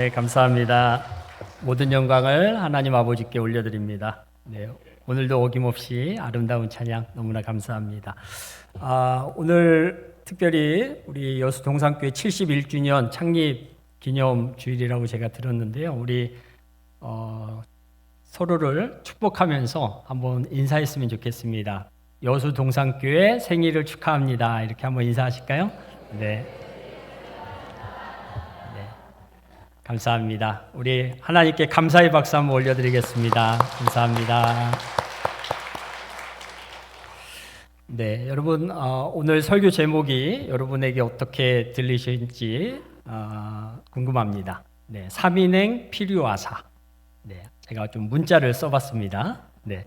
네, 감사합니다. 모든 영광을 하나님 아버지께 올려드립니다. 네, 오늘도 어김없이 아름다운 찬양 너무나 감사합니다. 오늘 특별히 우리 여수 동산교회 71주년 창립 기념 주일이라고 제가 들었는데요. 우리 서로를 축복하면서 한번 인사했으면 좋겠습니다. 여수 동산교회 생일을 축하합니다. 이렇게 한번 인사하실까요? 네. 감사합니다. 우리 하나님께 감사의 박수 한번 올려드리겠습니다. 감사합니다. 네, 여러분 오늘 설교 제목이 여러분에게 어떻게 들리실지 궁금합니다. 네, 3인행 필요하사. 네, 제가 좀 문자를 써봤습니다. 네,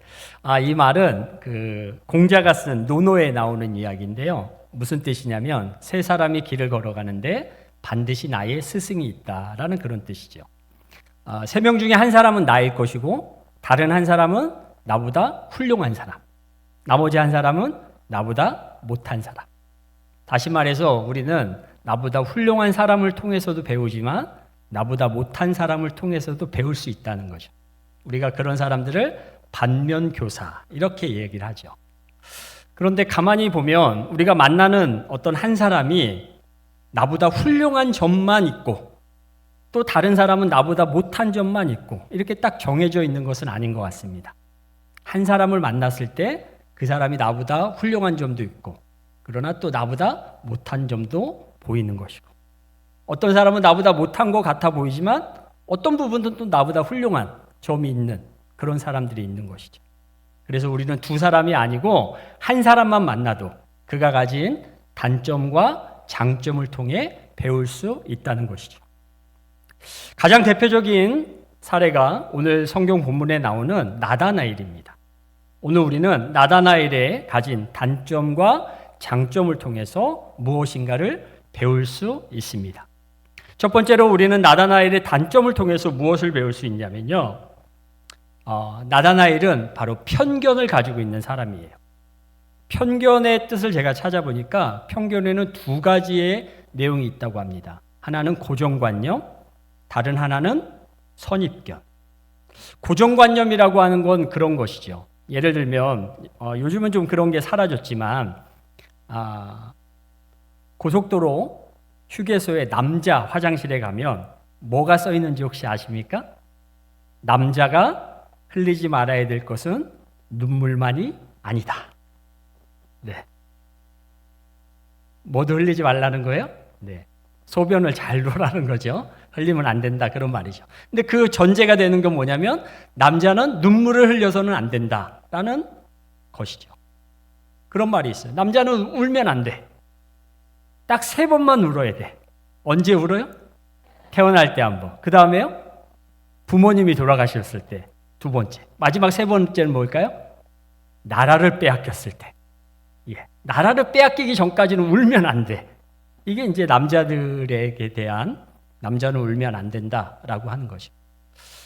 이 말은 그 공자가 쓴 논어에 나오는 이야기인데요. 무슨 뜻이냐면 세 사람이 길을 걸어가는데 반드시 나의 스승이 있다라는 그런 뜻이죠. 3명 중에 한 사람은 나일 것이고 다른 한 사람은 나보다 훌륭한 사람, 나머지 한 사람은 나보다 못한 사람. 다시 말해서 우리는 나보다 훌륭한 사람을 통해서도 배우지만 나보다 못한 사람을 통해서도 배울 수 있다는 거죠. 우리가 그런 사람들을 반면교사 이렇게 얘기를 하죠. 그런데 가만히 보면 우리가 만나는 어떤 한 사람이 나보다 훌륭한 점만 있고 또 다른 사람은 나보다 못한 점만 있고 이렇게 딱 정해져 있는 것은 아닌 것 같습니다. 한 사람을 만났을 때 그 사람이 나보다 훌륭한 점도 있고 그러나 또 나보다 못한 점도 보이는 것이고 어떤 사람은 나보다 못한 것 같아 보이지만 어떤 부분은 또 나보다 훌륭한 점이 있는 그런 사람들이 있는 것이죠. 그래서 우리는 두 사람이 아니고 한 사람만 만나도 그가 가진 단점과 장점을 통해 배울 수 있다는 것이죠. 가장 대표적인 사례가 오늘 성경 본문에 나오는 나다나엘입니다. 오늘 우리는 나다나엘의 가진 단점과 장점을 통해서 무엇인가를 배울 수 있습니다. 첫 번째로 우리는 나다나엘의 단점을 통해서 무엇을 배울 수 있냐면요. 나다나엘은 바로 편견을 가지고 있는 사람이에요. 편견의 뜻을 제가 찾아보니까 편견에는 두 가지의 내용이 있다고 합니다. 하나는 고정관념, 다른 하나는 선입견. 고정관념이라고 하는 건 그런 것이죠. 예를 들면 요즘은 좀 그런 게 사라졌지만 고속도로 휴게소에 남자 화장실에 가면 뭐가 써 있는지 혹시 아십니까? 남자가 흘리지 말아야 될 것은 눈물만이 아니다. 네. 뭐도 흘리지 말라는 거예요? 네. 소변을 잘 놓으라는 거죠. 흘리면 안 된다 그런 말이죠. 근데 그 전제가 되는 건 뭐냐면 남자는 눈물을 흘려서는 안 된다라는 것이죠. 그런 말이 있어요. 남자는 울면 안 돼. 딱 3번만 울어야 돼. 언제 울어요? 태어날 때 한 번. 그 다음에요? 부모님이 돌아가셨을 때 2번째. 마지막 3번째는 뭘까요? 나라를 빼앗겼을 때. 예. 나라를 빼앗기기 전까지는 울면 안 돼. 이게 이제 남자들에게 대한 남자는 울면 안 된다라고 하는 것이죠.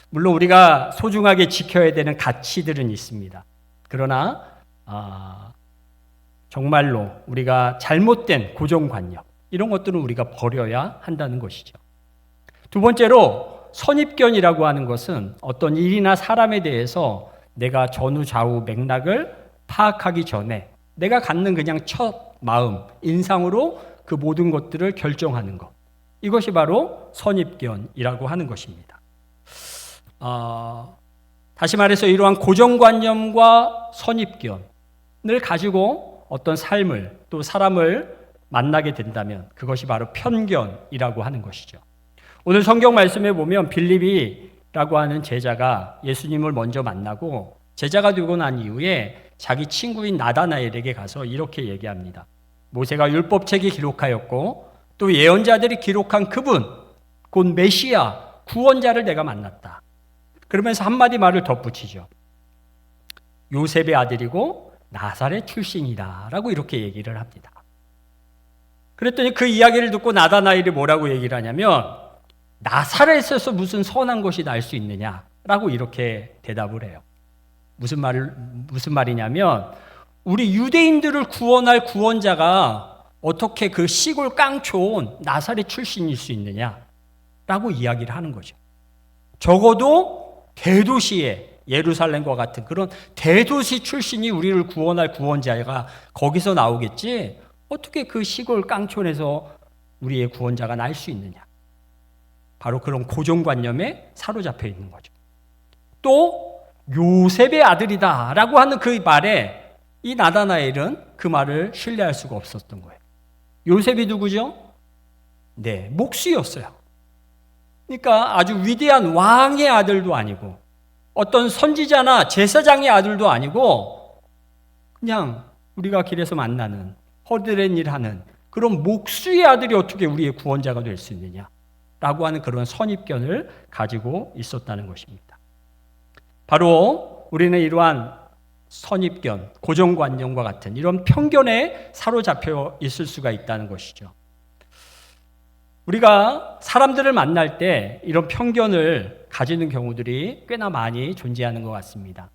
물론 우리가 소중하게 지켜야 되는 가치들은 있습니다. 그러나 정말로 우리가 잘못된 고정관념 이런 것들은 우리가 버려야 한다는 것이죠. 두 번째로 선입견이라고 하는 것은 어떤 일이나 사람에 대해서 내가 전후 좌우 맥락을 파악하기 전에 내가 갖는 그냥 첫 마음, 인상으로 그 모든 것들을 결정하는 것. 이것이 바로 선입견이라고 하는 것입니다. 다시 말해서 이러한 고정관념과 선입견을 가지고 어떤 삶을 또 사람을 만나게 된다면 그것이 바로 편견이라고 하는 것이죠. 오늘 성경 말씀에 보면 빌립이라고 하는 제자가 예수님을 먼저 만나고 제자가 되고 난 이후에 자기 친구인 나다나엘에게 가서 이렇게 얘기합니다. 모세가 율법책에 기록하였고 또 예언자들이 기록한 그분 곧 메시아 구원자를 내가 만났다. 그러면서 한마디 말을 덧붙이죠. 요셉의 아들이고 나사렛 출신이다 라고 이렇게 얘기를 합니다. 그랬더니 그 이야기를 듣고 나다나엘이 뭐라고 얘기를 하냐면 나사렛에서 무슨 선한 것이 날 수 있느냐라고 이렇게 대답을 해요. 무슨 말이냐면 우리 유대인들을 구원할 구원자가 어떻게 그 시골 깡촌 나사렛 출신일 수 있느냐? 라고 이야기를 하는 거죠. 적어도 대도시에 예루살렘과 같은 그런 대도시 출신이 우리를 구원할 구원자가 거기서 나오겠지, 어떻게 그 시골 깡촌에서 우리의 구원자가 날 수 있느냐. 바로 그런 고정관념에 사로잡혀 있는 거죠. 또 요셉의 아들이다 라고 하는 그 말에 이 나다나엘은 그 말을 신뢰할 수가 없었던 거예요. 요셉이 누구죠? 네, 목수였어요. 그러니까 아주 위대한 왕의 아들도 아니고 어떤 선지자나 제사장의 아들도 아니고 그냥 우리가 길에서 만나는 허드렛 일하는 그런 목수의 아들이 어떻게 우리의 구원자가 될 수 있느냐라고 하는 그런 선입견을 가지고 있었다는 것입니다. 바로 우리는 이러한 선입견, 고정관념과 같은 이런 편견에 사로잡혀 있을 수가 있다는 것이죠. 우리가 사람들을 만날 때 이런 편견을 가지는 경우들이 꽤나 많이 존재하는 것 같습니다.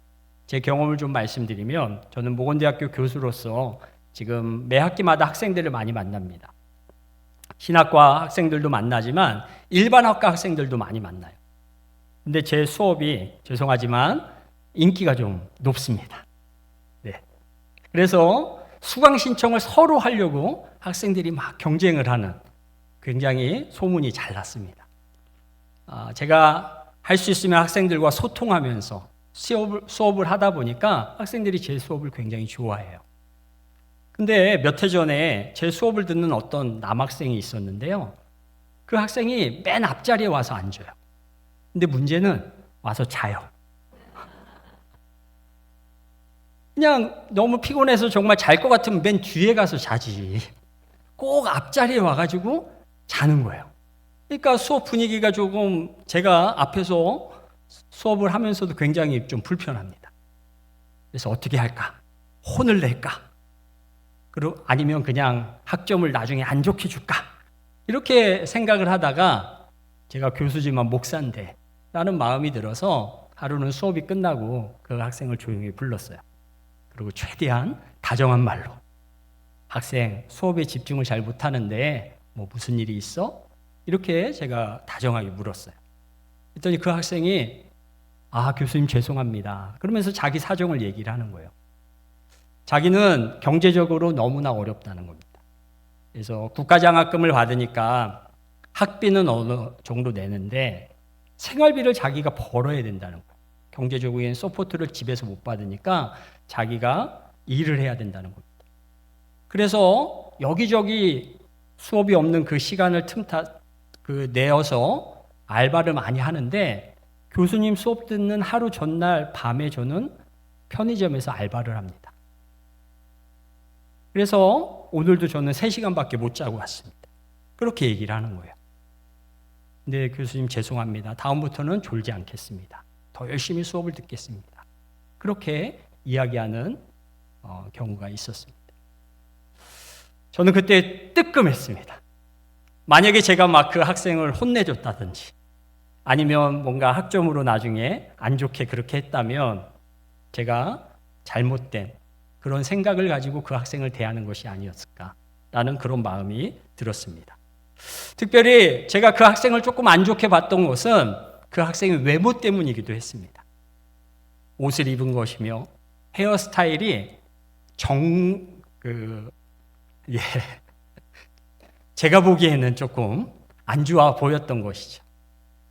제 경험을 좀 말씀드리면, 저는 모건대학교 교수로서 지금 매 학기마다 학생들을 많이 만납니다. 신학과 학생들도 만나지만 일반 학과 학생들도 많이 만나요. 근데 제 수업이 죄송하지만 인기가 좀 높습니다. 네. 그래서 수강 신청을 서로 하려고 학생들이 막 경쟁을 하는, 굉장히 소문이 잘 났습니다. 제가 할 수 있으면 학생들과 소통하면서 수업을 하다 보니까 학생들이 제 수업을 굉장히 좋아해요. 근데 몇 해 전에 제 수업을 듣는 어떤 남학생이 있었는데요. 그 학생이 맨 앞자리에 와서 앉아요. 근데 문제는 와서 자요. 그냥 너무 피곤해서 정말 잘 것 같으면 맨 뒤에 가서 자지. 꼭 앞자리에 와가지고 자는 거예요. 그러니까 수업 분위기가 조금, 제가 앞에서 수업을 하면서도 굉장히 좀 불편합니다. 그래서 어떻게 할까? 혼을 낼까? 그리고 아니면 그냥 학점을 나중에 안 좋게 줄까? 이렇게 생각을 하다가 제가 교수지만 목사인데 라는 마음이 들어서 하루는 수업이 끝나고 그 학생을 조용히 불렀어요. 그리고 최대한 다정한 말로, 학생 수업에 집중을 잘 못하는데 뭐 무슨 일이 있어? 이렇게 제가 다정하게 물었어요. 그랬더니 그 학생이 교수님 죄송합니다. 그러면서 자기 사정을 얘기를 하는 거예요. 자기는 경제적으로 너무나 어렵다는 겁니다. 그래서 국가장학금을 받으니까 학비는 어느 정도 내는데 생활비를 자기가 벌어야 된다는 거예요. 경제적인 서포트를 집에서 못 받으니까 자기가 일을 해야 된다는 겁니다. 그래서 여기저기 수업이 없는 그 시간을 내어서 알바를 많이 하는데, 교수님 수업 듣는 하루 전날 밤에 저는 편의점에서 알바를 합니다. 그래서 오늘도 저는 3시간밖에 못 자고 왔습니다. 그렇게 얘기를 하는 거예요. 네, 교수님 죄송합니다. 다음부터는 졸지 않겠습니다. 더 열심히 수업을 듣겠습니다. 그렇게 이야기하는 경우가 있었습니다. 저는 그때 뜨끔했습니다. 만약에 제가 막 그 학생을 혼내줬다든지 아니면 뭔가 학점으로 나중에 안 좋게 그렇게 했다면 제가 잘못된 그런 생각을 가지고 그 학생을 대하는 것이 아니었을까라는 그런 마음이 들었습니다. 특별히 제가 그 학생을 조금 안 좋게 봤던 것은 그 학생의 외모 때문이기도 했습니다. 옷을 입은 것이며 헤어스타일이 제가 보기에는 조금 안 좋아 보였던 것이죠.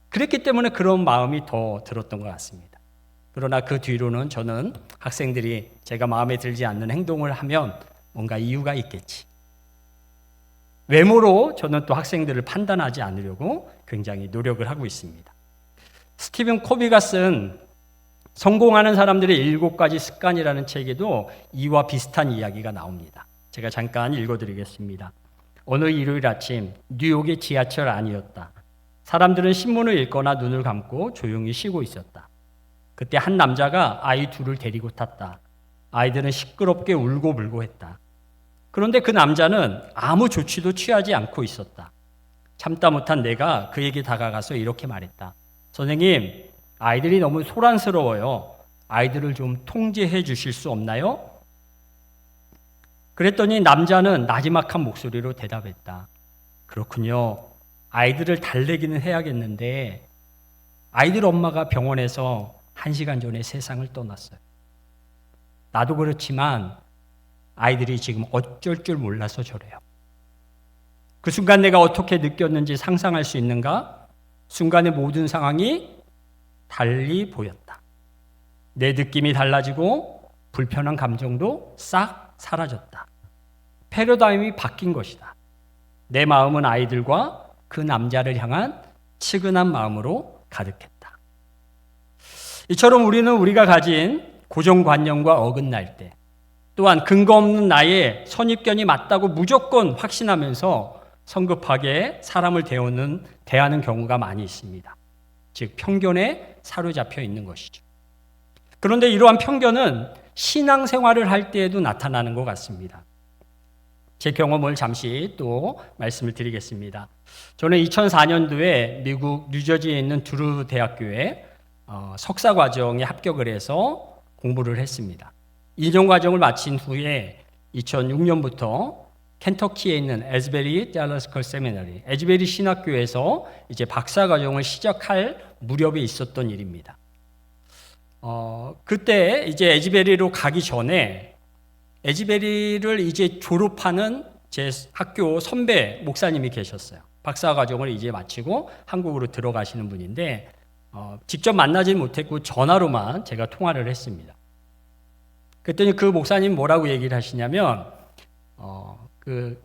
그랬기 때문에 그런 마음이 더 들었던 것 같습니다. 그러나 그 뒤로는 저는 학생들이 제가 마음에 들지 않는 행동을 하면 뭔가 이유가 있겠지. 외모로 저는 또 학생들을 판단하지 않으려고 굉장히 노력을 하고 있습니다. 스티븐 코비가 쓴 성공하는 사람들의 7가지 습관이라는 책에도 이와 비슷한 이야기가 나옵니다. 제가 잠깐 읽어드리겠습니다. 어느 일요일 아침 뉴욕의 지하철 안이었다. 사람들은 신문을 읽거나 눈을 감고 조용히 쉬고 있었다. 그때 한 남자가 아이 둘을 데리고 탔다. 아이들은 시끄럽게 울고 불고 했다. 그런데 그 남자는 아무 조치도 취하지 않고 있었다. 참다 못한 내가 그에게 다가가서 이렇게 말했다. 선생님, 아이들이 너무 소란스러워요. 아이들을 좀 통제해 주실 수 없나요? 그랬더니 남자는 나지막한 목소리로 대답했다. 그렇군요. 아이들을 달래기는 해야겠는데 아이들 엄마가 병원에서 1시간 전에 세상을 떠났어요. 나도 그렇지만 아이들이 지금 어쩔 줄 몰라서 저래요. 그 순간 내가 어떻게 느꼈는지 상상할 수 있는가? 순간의 모든 상황이 달리 보였다. 내 느낌이 달라지고 불편한 감정도 싹 사라졌다. 패러다임이 바뀐 것이다. 내 마음은 아이들과 그 남자를 향한 측은한 마음으로 가득했다. 이처럼 우리는 우리가 가진 고정관념과 어긋날 때, 또한 근거 없는 나의 선입견이 맞다고 무조건 확신하면서 성급하게 사람을 대하는 경우가 많이 있습니다. 즉 편견에 사로잡혀 있는 것이죠. 그런데 이러한 편견은 신앙생활을 할 때에도 나타나는 것 같습니다. 제 경험을 잠시 또 말씀을 드리겠습니다. 저는 2004년도에 미국 뉴저지에 있는 두루 대학교에 석사 과정에 합격을 해서 공부를 했습니다. 2년 과정을 마친 후에 2006년부터 켄터키에 있는 에즈베리 디알러스컬 세미나리, 에즈베리 신학교에서 이제 박사 과정을 시작할 무렵에 있었던 일입니다. 그때 이제 에즈베리로 가기 전에 에즈베리를 이제 졸업하는 제 학교 선배 목사님이 계셨어요. 박사 과정을 이제 마치고 한국으로 들어가시는 분인데 직접 만나지 못했고 전화로만 제가 통화를 했습니다. 그랬더니 그 목사님 뭐라고 얘기를 하시냐면 그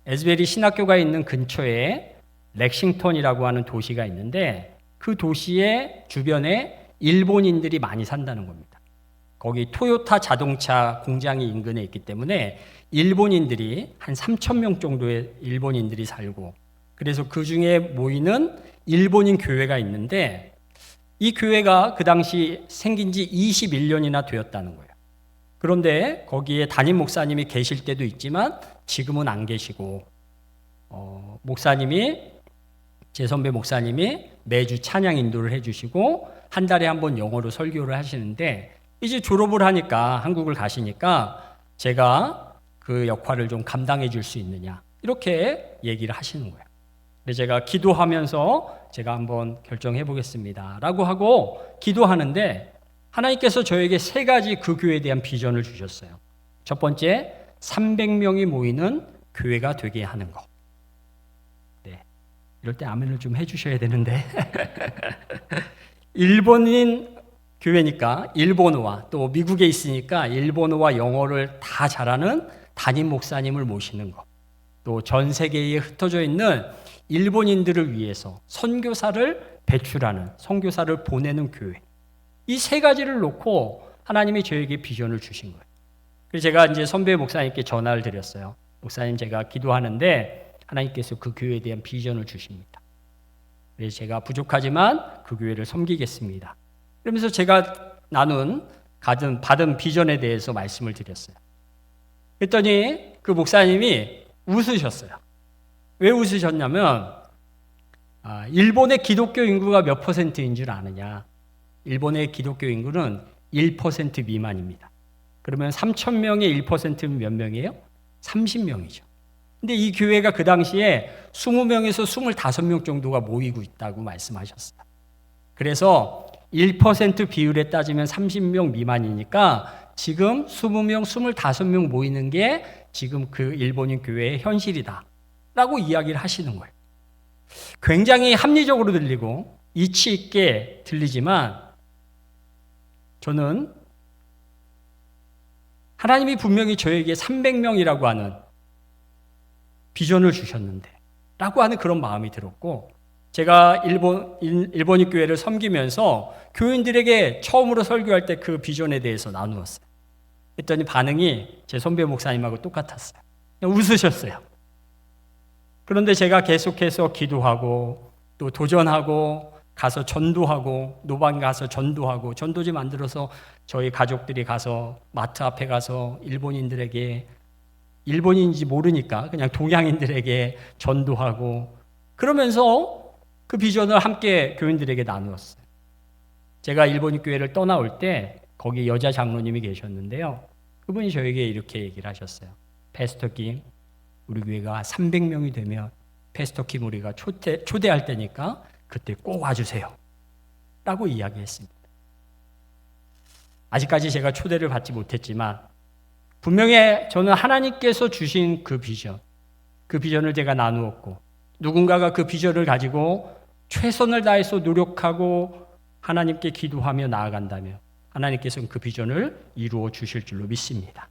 에즈베리 신학교가 있는 근처에 렉싱턴이라고 하는 도시가 있는데 그 도시의 주변에 일본인들이 많이 산다는 겁니다. 거기 토요타 자동차 공장이 인근에 있기 때문에 일본인들이 한 3,000명 정도의 일본인들이 살고, 그래서 그 중에 모이는 일본인 교회가 있는데 이 교회가 그 당시 생긴 지 21년이나 되었다는 거예요. 그런데 거기에 담임 목사님이 계실 때도 있지만 지금은 안 계시고, 제 선배 목사님이 매주 찬양 인도를 해주시고 한 달에 한 번 영어로 설교를 하시는데, 이제 졸업을 하니까 한국을 가시니까 제가 그 역할을 좀 감당해 줄 수 있느냐 이렇게 얘기를 하시는 거예요. 근데 제가 기도하면서 제가 한번 결정해 보겠습니다 라고 하고 기도하는데 하나님께서 저에게 3가지 그 교회에 대한 비전을 주셨어요. 첫 번째, 300명이 모이는 교회가 되게 하는 것. 네, 이럴 때 아멘을 좀 해주셔야 되는데 일본인 교회니까 일본어와 또 미국에 있으니까 일본어와 영어를 다 잘하는 담임 목사님을 모시는 것. 또 전 세계에 흩어져 있는 일본인들을 위해서 선교사를 배출하는, 선교사를 보내는 교회. 이 3가지를 놓고 하나님이 저에게 비전을 주신 거예요. 그래서 제가 이제 선배 목사님께 전화를 드렸어요. 목사님, 제가 기도하는데 하나님께서 그 교회에 대한 비전을 주십니다. 그래서 제가 부족하지만 그 교회를 섬기겠습니다. 그러면서 제가 받은 비전에 대해서 말씀을 드렸어요. 그랬더니 그 목사님이 웃으셨어요. 왜 웃으셨냐면 일본의 기독교 인구가 몇 %인 줄 아느냐. 일본의 기독교 인구는 1% 미만입니다. 그러면 3,000명의 1%면 몇 명이에요? 30명이죠. 근데 이 교회가 그 당시에 20명에서 25명 정도가 모이고 있다고 말씀하셨어요. 그래서 1% 비율에 따지면 30명 미만이니까 지금 20명, 25명 모이는 게 지금 그 일본인 교회의 현실이다 라고 이야기를 하시는 거예요. 굉장히 합리적으로 들리고 이치 있게 들리지만 저는 하나님이 분명히 저에게 300명이라고 하는 비전을 주셨는데 라고 하는 그런 마음이 들었고, 제가 일본인 교회를 섬기면서 교인들에게 처음으로 설교할 때 그 비전에 대해서 나누었어요. 그랬더니 반응이 제 선배 목사님하고 똑같았어요. 그냥 웃으셨어요. 그런데 제가 계속해서 기도하고 또 도전하고 가서 전도하고 노방 가서 전도하고 전도지 만들어서 저희 가족들이 가서 마트 앞에 가서 일본인들에게, 일본인인지 모르니까 그냥 동양인들에게 전도하고 그러면서 그 비전을 함께 교인들에게 나누었어요. 제가 일본인 교회를 떠나올 때 거기 여자 장로님이 계셨는데요. 그분이 저에게 이렇게 얘기를 하셨어요. 패스터 김, 우리 교회가 300명이 되면 패스터 킴 우리가 초대할 때니까 그때 꼭 와주세요 라고 이야기했습니다. 아직까지 제가 초대를 받지 못했지만 분명히 저는 하나님께서 주신 그 비전을 제가 나누었고, 누군가가 그 비전을 가지고 최선을 다해서 노력하고 하나님께 기도하며 나아간다면 하나님께서는 그 비전을 이루어 주실 줄로 믿습니다.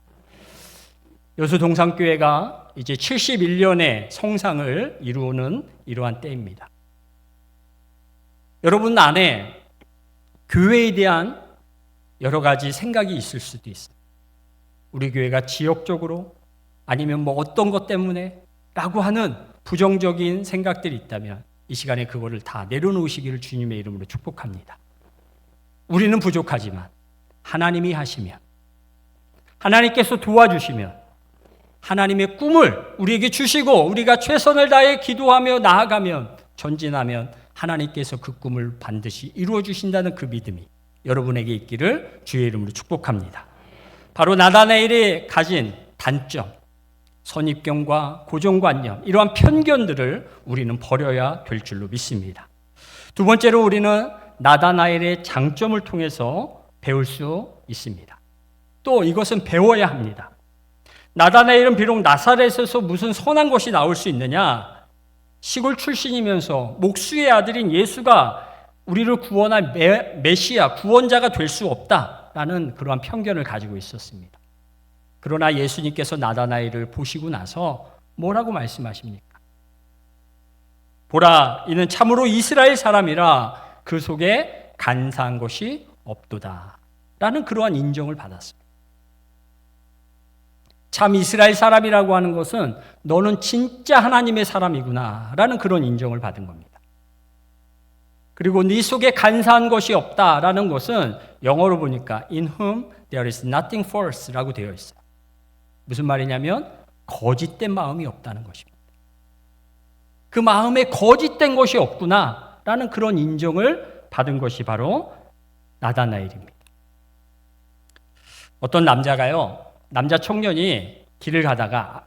여수 동산교회가 이제 71년의 성상을 이루는 이러한 때입니다. 여러분 안에 교회에 대한 여러 가지 생각이 있을 수도 있어요. 우리 교회가 지역적으로 아니면 뭐 어떤 것 때문에 라고 하는 부정적인 생각들이 있다면 이 시간에 그거를 다 내려놓으시기를 주님의 이름으로 축복합니다. 우리는 부족하지만 하나님이 하시면, 하나님께서 도와주시면, 하나님의 꿈을 우리에게 주시고 우리가 최선을 다해 기도하며 나아가면, 전진하면 하나님께서 그 꿈을 반드시 이루어 주신다는 그 믿음이 여러분에게 있기를 주의 이름으로 축복합니다. 바로 나다나엘이 가진 단점, 선입견과 고정관념, 이러한 편견들을 우리는 버려야 될 줄로 믿습니다. 두 번째로 우리는 나다나엘의 장점을 통해서 배울 수 있습니다. 또 이것은 배워야 합니다. 나다나엘은 비록 나사렛에서 무슨 선한 것이 나올 수 있느냐, 시골 출신이면서 목수의 아들인 예수가 우리를 구원할 메시아, 구원자가 될 수 없다라는 그러한 편견을 가지고 있었습니다. 그러나 예수님께서 나다나엘을 보시고 나서 뭐라고 말씀하십니까? 보라, 이는 참으로 이스라엘 사람이라 그 속에 간사한 것이 없도다 라는 그러한 인정을 받았습니다. 참 이스라엘 사람이라고 하는 것은 너는 진짜 하나님의 사람이구나 라는 그런 인정을 받은 겁니다. 그리고 네 속에 간사한 것이 없다라는 것은 영어로 보니까 in whom there is nothing false 라고 되어 있어요. 무슨 말이냐면 거짓된 마음이 없다는 것입니다. 그 마음에 거짓된 것이 없구나 라는 그런 인정을 받은 것이 바로 나다나엘입니다. 어떤 남자 청년이 길을 가다가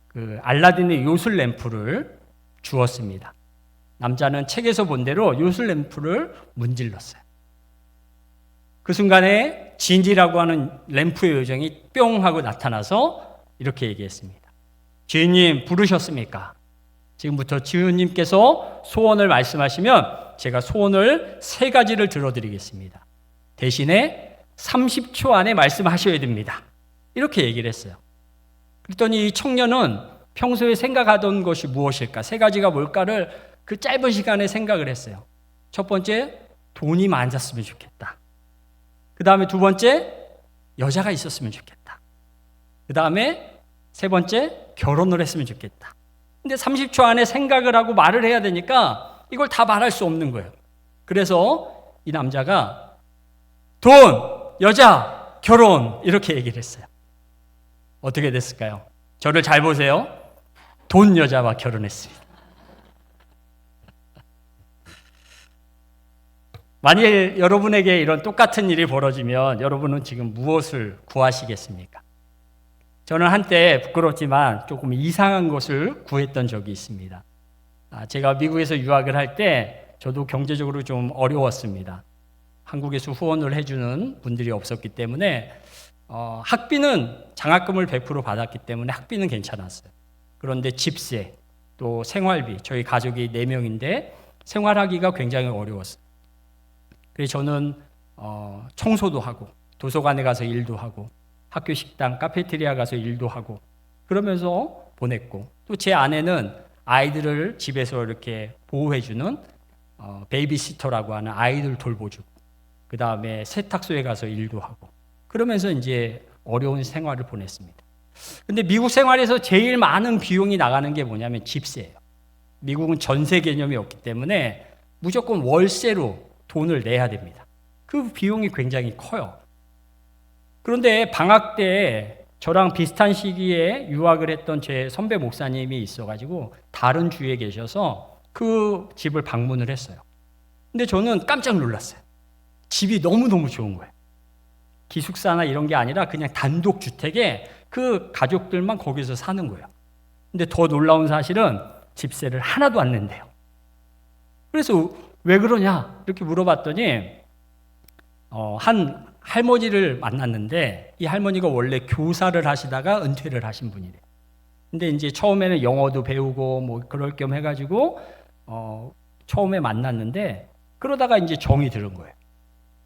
그 알라딘의 요술 램프를 주었습니다. 남자는 책에서 본 대로 요술 램프를 문질렀어요. 그 순간에 진리라고 하는 램프의 요정이 뿅 하고 나타나서 이렇게 얘기했습니다. 주인님 부르셨습니까? 지금부터 주인님께서 소원을 말씀하시면 제가 소원을 3가지를 들어드리겠습니다. 대신에 30초 안에 말씀하셔야 됩니다. 이렇게 얘기를 했어요. 그랬더니 이 청년은 평소에 생각하던 것이 무엇일까? 3가지가 뭘까를 그 짧은 시간에 생각을 했어요. 첫 번째, 돈이 많았으면 좋겠다. 그 다음에 2번째, 여자가 있었으면 좋겠다. 그 다음에 3번째, 결혼을 했으면 좋겠다. 근데 30초 안에 생각을 하고 말을 해야 되니까 이걸 다 말할 수 없는 거예요. 그래서 이 남자가 돈, 여자, 결혼 이렇게 얘기를 했어요. 어떻게 됐을까요? 저를 잘 보세요. 돈 여자와 결혼했습니다. 만일 여러분에게 이런 똑같은 일이 벌어지면 여러분은 지금 무엇을 구하시겠습니까? 저는 한때 부끄럽지만 조금 이상한 것을 구했던 적이 있습니다. 제가 미국에서 유학을 할 때 저도 경제적으로 좀 어려웠습니다. 한국에서 후원을 해주는 분들이 없었기 때문에 학비는 장학금을 100% 받았기 때문에 학비는 괜찮았어요. 그런데 집세, 또 생활비, 저희 가족이 4명인데 생활하기가 굉장히 어려웠어요. 그래서 저는 청소도 하고 도서관에 가서 일도 하고 학교 식당, 카페테리아 가서 일도 하고 그러면서 보냈고, 또 제 아내는 아이들을 집에서 이렇게 보호해주는 베이비시터라고 하는 아이들 돌보주고, 그 다음에 세탁소에 가서 일도 하고 그러면서 이제 어려운 생활을 보냈습니다. 근데 미국 생활에서 제일 많은 비용이 나가는 게 뭐냐면 집세예요. 미국은 전세 개념이 없기 때문에 무조건 월세로 돈을 내야 됩니다. 그 비용이 굉장히 커요. 그런데 방학 때 저랑 비슷한 시기에 유학을 했던 제 선배 목사님이 있어가지고 다른 주에 계셔서 그 집을 방문을 했어요. 근데 저는 깜짝 놀랐어요. 집이 너무너무 좋은 거예요. 기숙사나 이런 게 아니라 그냥 단독 주택에 그 가족들만 거기서 사는 거예요. 근데 더 놀라운 사실은 집세를 하나도 안 낸대요. 그래서 왜 그러냐 이렇게 물어봤더니 한 할머니를 만났는데 이 할머니가 원래 교사를 하시다가 은퇴를 하신 분이래요. 근데 이제 처음에는 영어도 배우고 뭐 그럴 겸 해가지고 처음에 만났는데 그러다가 이제 정이 들은 거예요.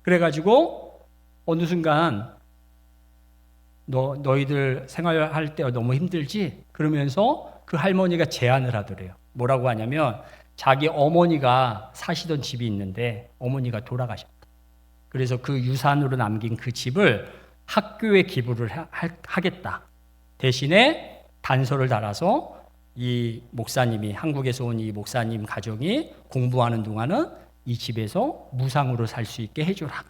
그래가지고 어느 순간 너희들 생활할 때 너무 힘들지? 그러면서 그 할머니가 제안을 하더래요. 뭐라고 하냐면 자기 어머니가 사시던 집이 있는데 어머니가 돌아가셨다. 그래서 그 유산으로 남긴 그 집을 학교에 기부를 하겠다. 대신에 단서를 달아서 이 목사님이 한국에서 온 이 목사님 가정이 공부하는 동안은 이 집에서 무상으로 살 수 있게 해줘라.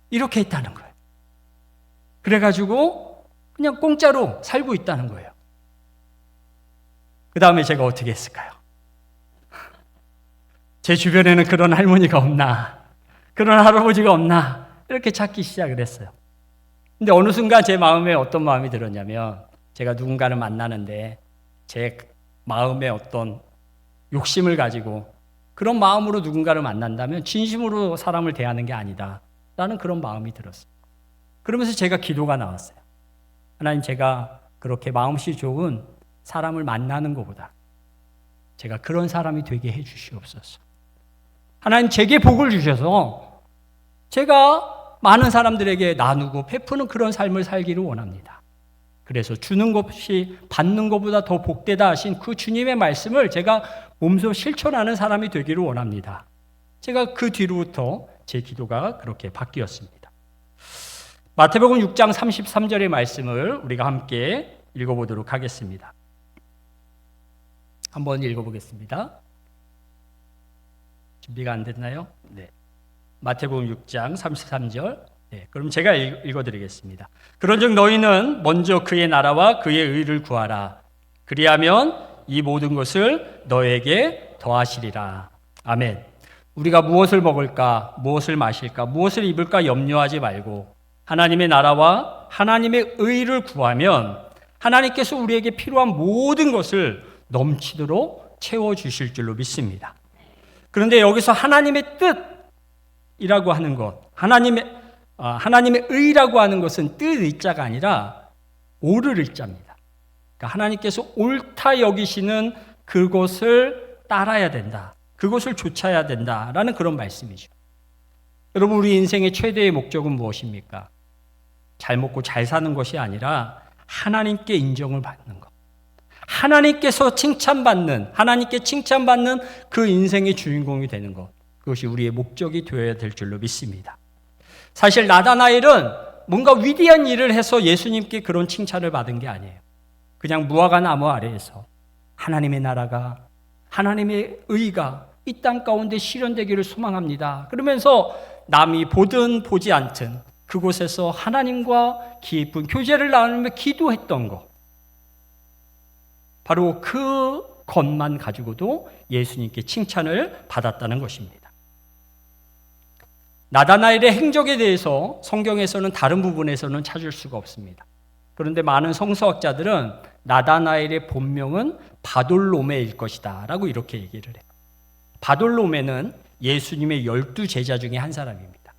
이렇게 했다는 거예요. 그래가지고 그냥 공짜로 살고 있다는 거예요. 그 다음에 제가 어떻게 했을까요? 제 주변에는 그런 할머니가 없나, 그런 할아버지가 없나 이렇게 찾기 시작을 했어요. 근데 어느 순간 제 마음에 어떤 마음이 들었냐면 제가 누군가를 만나는데 제 마음에 어떤 욕심을 가지고 그런 마음으로 누군가를 만난다면 진심으로 사람을 대하는 게 아니다 라는 그런 마음이 들었어요. 그러면서 제가 기도가 나왔어요. 하나님, 제가 그렇게 마음씨 좋은 사람을 만나는 것보다 제가 그런 사람이 되게 해 주시옵소서. 하나님, 제게 복을 주셔서 제가 많은 사람들에게 나누고 베푸는 그런 삶을 살기를 원합니다. 그래서 주는 것이 받는 것보다 더 복되다 하신 그 주님의 말씀을 제가 몸소 실천하는 사람이 되기를 원합니다. 제가 그 뒤로부터 제 기도가 그렇게 바뀌었습니다. 마태복음 6장 33절의 말씀을 우리가 함께 읽어보도록 하겠습니다. 한번 읽어보겠습니다. 준비가 안 됐나요? 네. 마태복음 6장 33절. 네, 그럼 제가 읽어드리겠습니다. 그런즉 너희는 먼저 그의 나라와 그의 의를 구하라. 그리하면 이 모든 것을 너에게 더하시리라. 아멘. 우리가 무엇을 먹을까, 무엇을 마실까, 무엇을 입을까 염려하지 말고 하나님의 나라와 하나님의 의를 구하면 하나님께서 우리에게 필요한 모든 것을 넘치도록 채워주실 줄로 믿습니다. 그런데 여기서 하나님의 뜻이라고 하는 것, 하나님의 의라고 하는 것은 뜻 의자가 아니라 옳을 의자입니다. 그러니까 하나님께서 옳다 여기시는 그것을 따라야 된다. 그것을 좇아야 된다라는 그런 말씀이죠. 여러분, 우리 인생의 최대의 목적은 무엇입니까? 잘 먹고 잘 사는 것이 아니라 하나님께 인정을 받는 것. 하나님께서 칭찬받는, 하나님께 칭찬받는 그 인생의 주인공이 되는 것. 그것이 우리의 목적이 되어야 될 줄로 믿습니다. 사실 나다나엘은 뭔가 위대한 일을 해서 예수님께 그런 칭찬을 받은 게 아니에요. 그냥 무화과 나무 아래에서 하나님의 나라가, 하나님의 의가 이 땅 가운데 실현되기를 소망합니다. 그러면서 남이 보든 보지 않든 그곳에서 하나님과 깊은 교제를 나누며 기도했던 것. 바로 그 것만 가지고도 예수님께 칭찬을 받았다는 것입니다. 나다나엘의 행적에 대해서 성경에서는 다른 부분에서는 찾을 수가 없습니다. 그런데 많은 성서학자들은 나다나엘의 본명은 바돌로메일 것이다 라고 이렇게 얘기를 해요. 바돌로메는 예수님의 12제자 중에 한 사람입니다.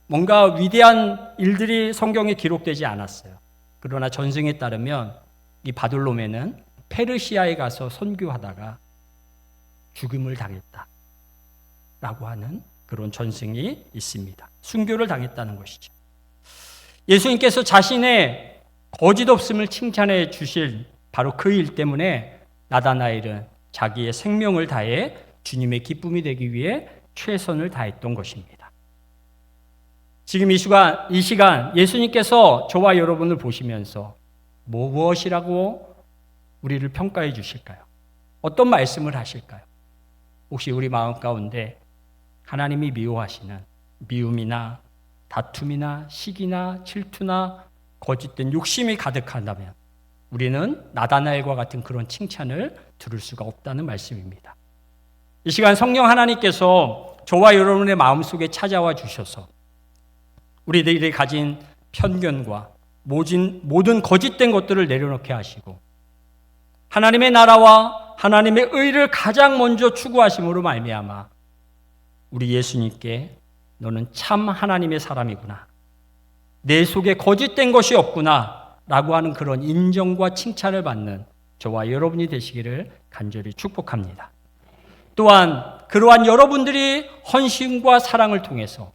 뭔가 위대한 일들이 성경에 기록되지 않았어요. 그러나 전승에 따르면 이 바돌로메는 페르시아에 가서 선교하다가 죽음을 당했다라고 하는 그런 전승이 있습니다. 순교를 당했다는 것이죠. 예수님께서 자신의 거짓 없음을 칭찬해 주실 바로 그 일 때문에 나다나엘은 자기의 생명을 다해 주님의 기쁨이 되기 위해 최선을 다했던 것입니다. 지금 이 시간 예수님께서 저와 여러분을 보시면서 무엇이라고 우리를 평가해 주실까요? 어떤 말씀을 하실까요? 혹시 우리 마음 가운데 하나님이 미워하시는 미움이나 다툼이나 시기나 질투나 거짓된 욕심이 가득한다면 우리는 나다나엘과 같은 그런 칭찬을 들을 수가 없다는 말씀입니다. 이 시간 성령 하나님께서 저와 여러분의 마음속에 찾아와 주셔서 우리들이 가진 편견과 모든 거짓된 것들을 내려놓게 하시고 하나님의 나라와 하나님의 의를 가장 먼저 추구하심으로 말미암아 우리 예수님께 너는 참 하나님의 사람이구나, 내 속에 거짓된 것이 없구나 라고 하는 그런 인정과 칭찬을 받는 저와 여러분이 되시기를 간절히 축복합니다. 또한 그러한 여러분들이 헌신과 사랑을 통해서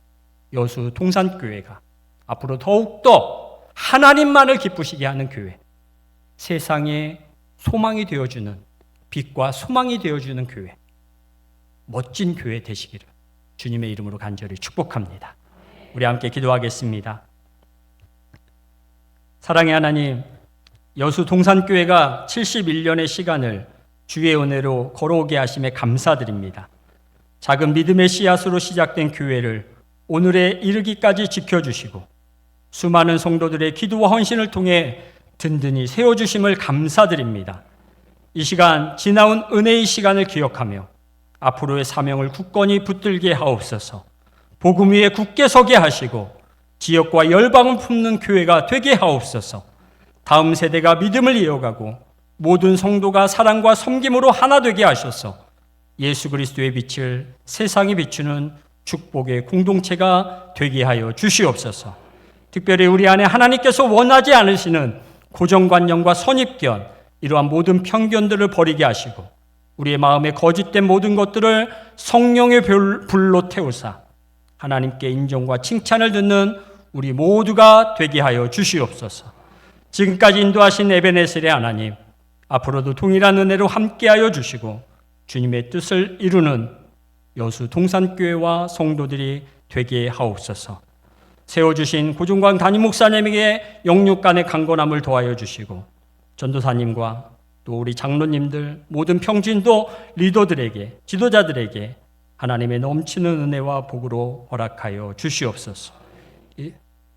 여수 동산교회가 앞으로 더욱더 하나님만을 기쁘시게 하는 교회, 세상에 소망이 되어주는, 빛과 소망이 되어주는 교회, 멋진 교회 되시기를 주님의 이름으로 간절히 축복합니다. 우리 함께 기도하겠습니다. 사랑의 하나님, 여수 동산교회가 71년의 시간을 주의 은혜로 걸어오게 하심에 감사드립니다. 작은 믿음의 씨앗으로 시작된 교회를 오늘에 이르기까지 지켜주시고 수많은 성도들의 기도와 헌신을 통해 든든히 세워주심을 감사드립니다. 이 시간, 지나온 은혜의 시간을 기억하며 앞으로의 사명을 굳건히 붙들게 하옵소서. 복음 위에 굳게 서게 하시고 지역과 열방을 품는 교회가 되게 하옵소서. 다음 세대가 믿음을 이어가고 모든 성도가 사랑과 섬김으로 하나 되게 하셔서 예수 그리스도의 빛을 세상에 비추는 축복의 공동체가 되게 하여 주시옵소서. 특별히 우리 안에 하나님께서 원하지 않으시는 고정관념과 선입견, 이러한 모든 편견들을 버리게 하시고 우리의 마음에 거짓된 모든 것들을 성령의 불로 태우사 하나님께 인정과 칭찬을 듣는 우리 모두가 되게 하여 주시옵소서. 지금까지 인도하신 에베네셀의 하나님, 앞으로도 동일한 은혜로 함께하여 주시고 주님의 뜻을 이루는 여수 동산교회와 성도들이 되게 하옵소서. 세워주신 고종광 담임 목사님에게 영육간의 강건함을 도와여 주시고 전도사님과 또 우리 장로님들, 모든 평신도 리더들에게, 지도자들에게 하나님의 넘치는 은혜와 복으로 허락하여 주시옵소서.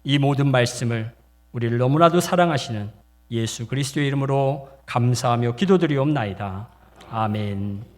이 모든 말씀을 우리를 너무나도 사랑하시는 예수 그리스도의 이름으로 감사하며 기도드리옵나이다. 아멘.